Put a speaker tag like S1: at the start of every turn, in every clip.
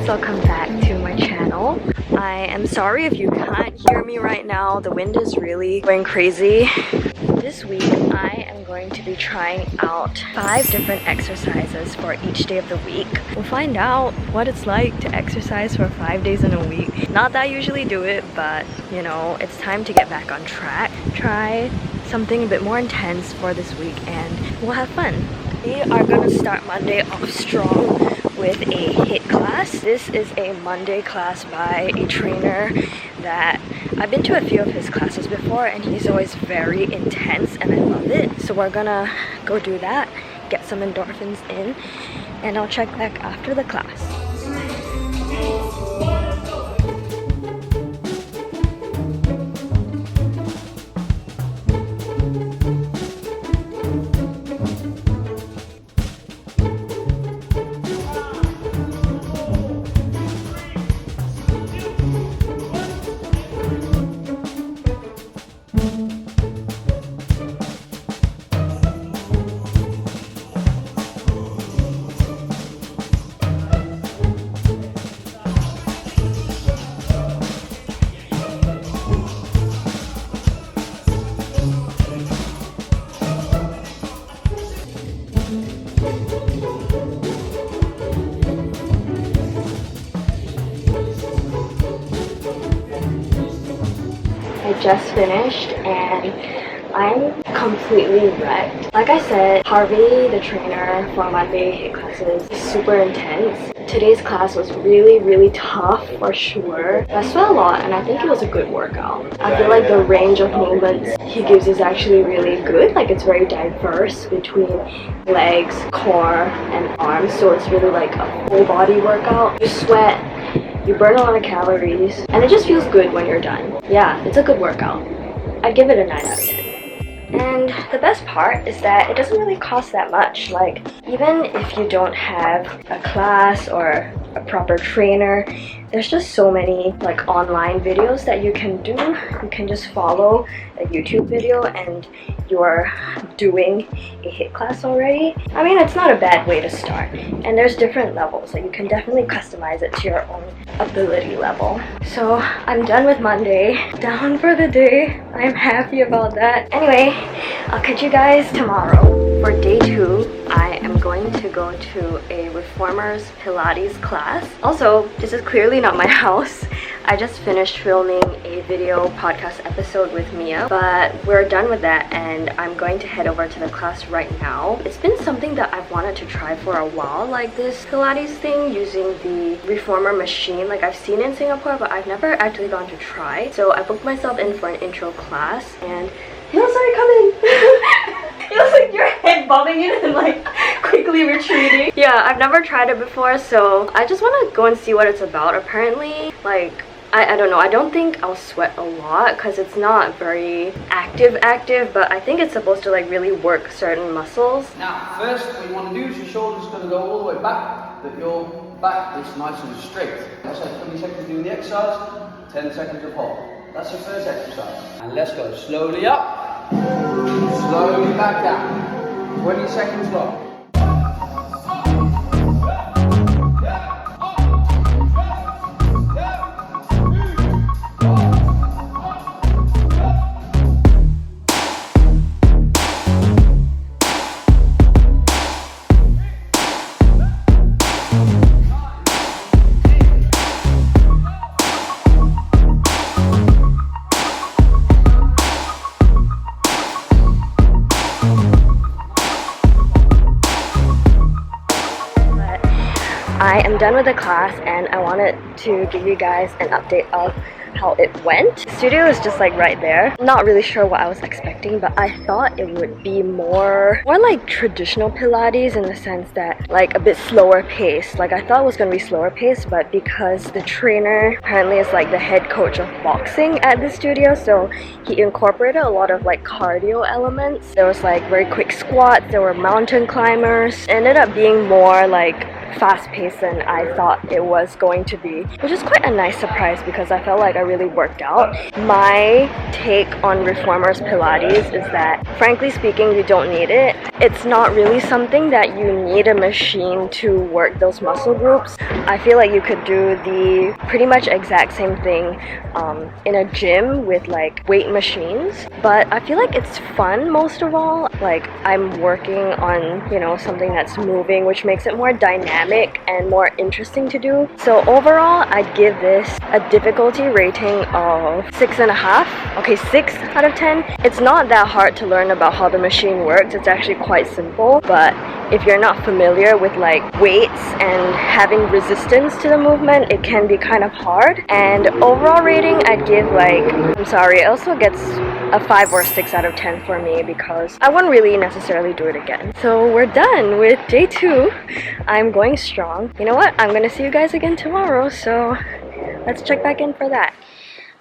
S1: guys, welcome back to my channel. I am sorry if you can't hear me right now. The wind is really going crazy. This week I am going to be trying out 5 different exercises for each day of the week. We'll find out what it's like to exercise for 5 days in a week. Not that I usually do it, but you know, it's time to get back on track. Try something a bit more intense for this week and we'll have fun. We are going to start Monday off strong with a HIIT class. This is a Monday class by a trainer that I've been to a few of his classes before and he's always very intense and I love it. So we're gonna go do that, get some endorphins in, and I'll check back after the class. I just finished and I'm completely wrecked. Like I said, Harvey, the trainer for Monday HIIT classes, is super intense. Today's class was really tough for sure. I sweat a lot and I think it was a good workout. I feel like the range of movements he gives is actually really good. Like it's very diverse between legs, core, and arms. So it's really like a full body workout. You sweat, you burn a lot of calories, and it just feels good when you're done. Yeah, it's a good workout. I'd give it a 9 out of 10. And the best part is that it doesn't really cost that much. Like, even if you don't have a class or a proper trainer, there's just so many like online videos that you can do. You can just follow a YouTube video and you're doing a HIIT class already. I mean, it's not a bad way to start. And there's different levels, so you can definitely customize it to your own ability level. So I'm done with Monday, down for the day. I'm happy about that. Anyway, I'll catch you guys tomorrow. For day 2, I am going to go to a reformers Pilates class. Also, this is clearly not my house. I just finished filming a video podcast episode with Mia, but we're done with that and I'm going to head over to the class right now. It's been something that I've wanted to try for a while, like this Pilates thing using the reformer machine. Like I've seen it in Singapore, but I've never actually gone to try. So I booked myself in for an intro class and heels are coming! It was like your head bobbing in and like quickly retreating. Yeah, I've never tried it before, so I just want to go and see what it's about. Apparently, like, I don't know, I don't think I'll sweat a lot because it's not very active, but I think it's supposed to like really work certain muscles.
S2: Now, first what you want to do is your shoulders going to go all the way back, but your back is nice and straight. That's like 20 seconds doing the exercise, 10 seconds of hold. That's your first exercise. And let's go slowly up, slowly back down. 20 seconds long.
S1: I am done with the class and I wanted to give you guys an update of how it went. The studio is just like right there. Not really sure what I was expecting, but I thought it would be more like traditional Pilates in the sense that like a bit slower pace. Like I thought it was gonna be slower pace, but because the trainer apparently is like the head coach of boxing at the studio, so he incorporated a lot of like cardio elements. There was like very quick squats, there were mountain climbers. It ended up being more like fast-paced than I thought it was going to be, which is quite a nice surprise because I felt like I really worked out. My take on reformers Pilates is that, frankly speaking, you don't need it. It's not really something that you need a machine to work those muscle groups. I feel like you could do the pretty much exact same thing in a gym with like weight machines, but I feel like it's fun most of all. Like, I'm working on, you know, something that's moving, which makes it more dynamic and more interesting to do. So overall, I'd give this a difficulty rating of 6.5. Okay, 6 out of 10. It's not that hard to learn about how the machine works. It's actually quite simple, but if you're not familiar with like weights and having resistance to the movement, it can be kind of hard. And overall rating, I'd give like, I'm sorry, it also gets a 5 or 6 out of 10 for me because I wouldn't really necessarily do it again. So we're done with day 2. I'm going strong. You know what? I'm gonna see you guys again tomorrow, so let's check back in for that.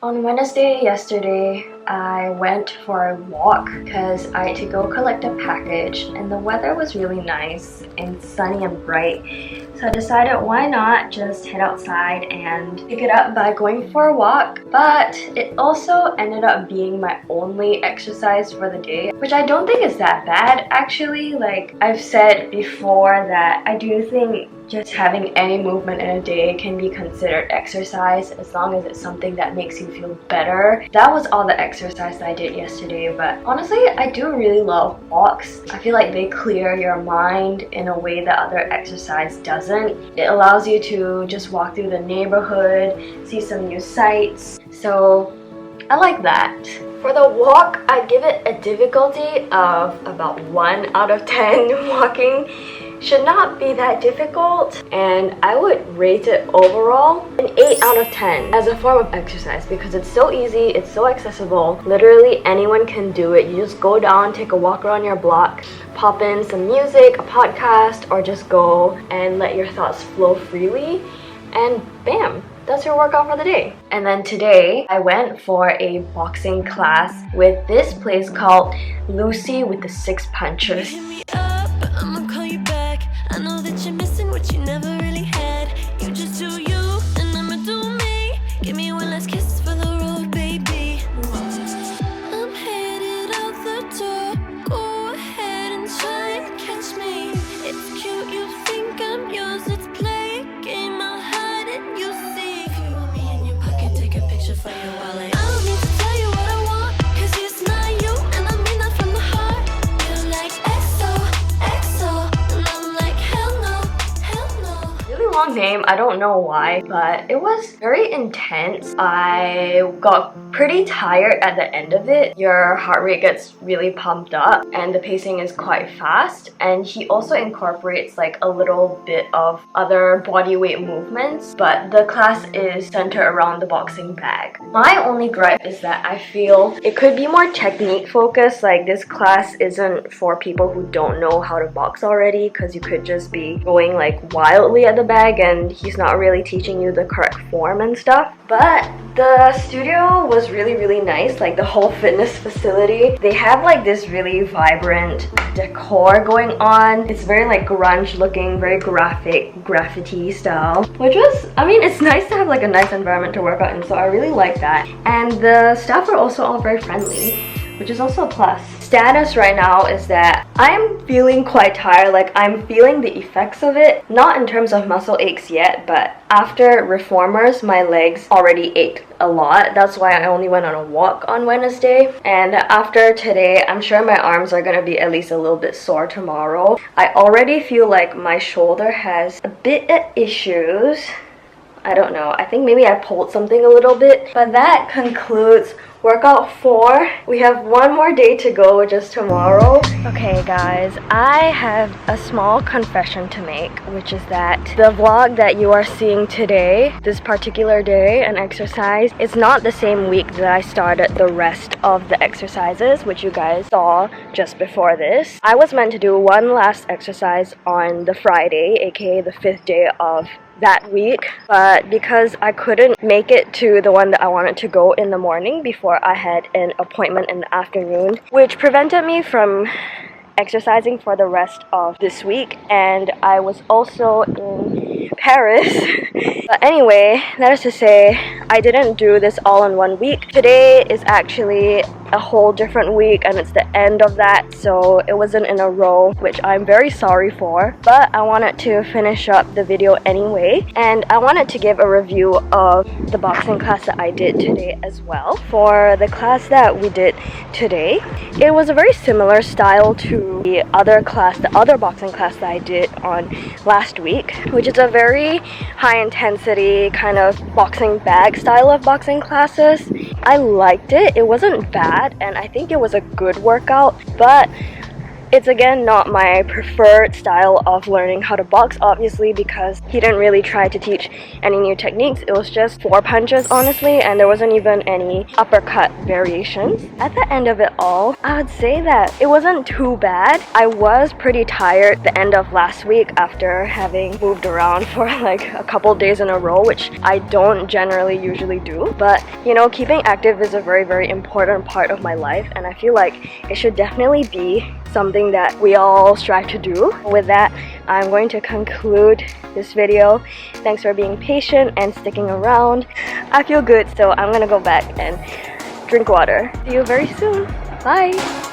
S1: On Wednesday yesterday, I went for a walk because I had to go collect a package and the weather was really nice and sunny and bright. So I decided why not just head outside and pick it up by going for a walk. But it also ended up being my only exercise for the day, which I don't think is that bad actually. Like I've said before that I do think just having any movement in a day can be considered exercise as long as it's something that makes you feel better. That was all the exercise that I did yesterday, but honestly I do really love walks. I feel like they clear your mind in a way that other exercise doesn't. It allows you to just walk through the neighborhood, see some new sights, so I like that. For the walk, I'd give it a difficulty of about 1 out of 10. Walking should not be that difficult, and I would rate it overall an 8 out of 10 as a form of exercise because it's so easy, it's so accessible. Literally anyone can do it. You just go down, take a walk around your block, pop in some music, a podcast, or just go and let your thoughts flow freely, and bam, that's your workout for the day. And then today I went for a boxing class with this place called Lucy with the 6 Punches.
S3: I know that you're missing what you never really had. You just do you, and I'ma do me. Give me one last kiss for the road, baby. I'm headed out the door. Go ahead and try and catch me. It's cute, you think I'm yours. Let's play a game, I'll hide it, you see. If you want me in your pocket, take a picture for your wallet. I don't need to tell you what I want, cause it's not you, and I mean that from the heart. You're like EXO, EXO.
S1: Long name, I don't know why, but it was very intense. I got pretty tired at the end of it. Your heart rate gets really pumped up and the pacing is quite fast, and he also incorporates like a little bit of other body weight movements, but the class is centered around the boxing bag. My only gripe is that I feel it could be more technique focused. Like, this class isn't for people who don't know how to box already, because you could just be going like wildly at the bag and he's not really teaching you the correct form and stuff. But the studio was really nice, like the whole fitness facility. They have like this really vibrant decor going on. It's very like grunge looking, very graphic, graffiti style, which was, I mean, it's nice to have like a nice environment to work out in, so I really like that. And the staff are also all very friendly, which is also a plus. Status right now is that I'm feeling quite tired, like I'm feeling the effects of it. Not in terms of muscle aches yet, but after reformers, my legs already ached a lot. That's why I only went on a walk on Wednesday. And after today, I'm sure my arms are gonna be at least a little bit sore tomorrow. I already feel like my shoulder has a bit of issues. I don't know, I think maybe I pulled something a little bit. But that concludes workout 4. We have one more day to go, which is tomorrow. Okay guys, I have a small confession to make, which is that the vlog that you are seeing today, this particular day and exercise, is not the same week that I started the rest of the exercises, which you guys saw just before this. I was meant to do one last exercise on the Friday, aka the 5th day of that week, but because I couldn't make it to the one that I wanted to go in the morning before I had an appointment in the afternoon, which prevented me from exercising for the rest of this week, and I was also in Paris. But anyway, that is to say, I didn't do this all in one week. Today is actually a whole different week and it's the end of that, so it wasn't in a row, which I'm very sorry for. But I wanted to finish up the video anyway, and I wanted to give a review of the boxing class that I did today as well. For the class that we did today, it was a very similar style to the other boxing class that I did on last week, which is a very high intensity kind of boxing bag style of boxing classes. I liked it. It wasn't bad, and I think it was a good workout, but it's again not my preferred style of learning how to box, obviously, because he didn't really try to teach any new techniques. It was just 4 punches, honestly, and there wasn't even any uppercut variations. At the end of it all, I would say that it wasn't too bad. I was pretty tired the end of last week after having moved around for like a couple days in a row, which I don't generally usually do. But you know, keeping active is a very, very important part of my life, and I feel like it should definitely be something that we all strive to do. With that, I'm going to conclude this video. Thanks for being patient and sticking around. I feel good, so I'm gonna go back and drink water. See you very soon. Bye!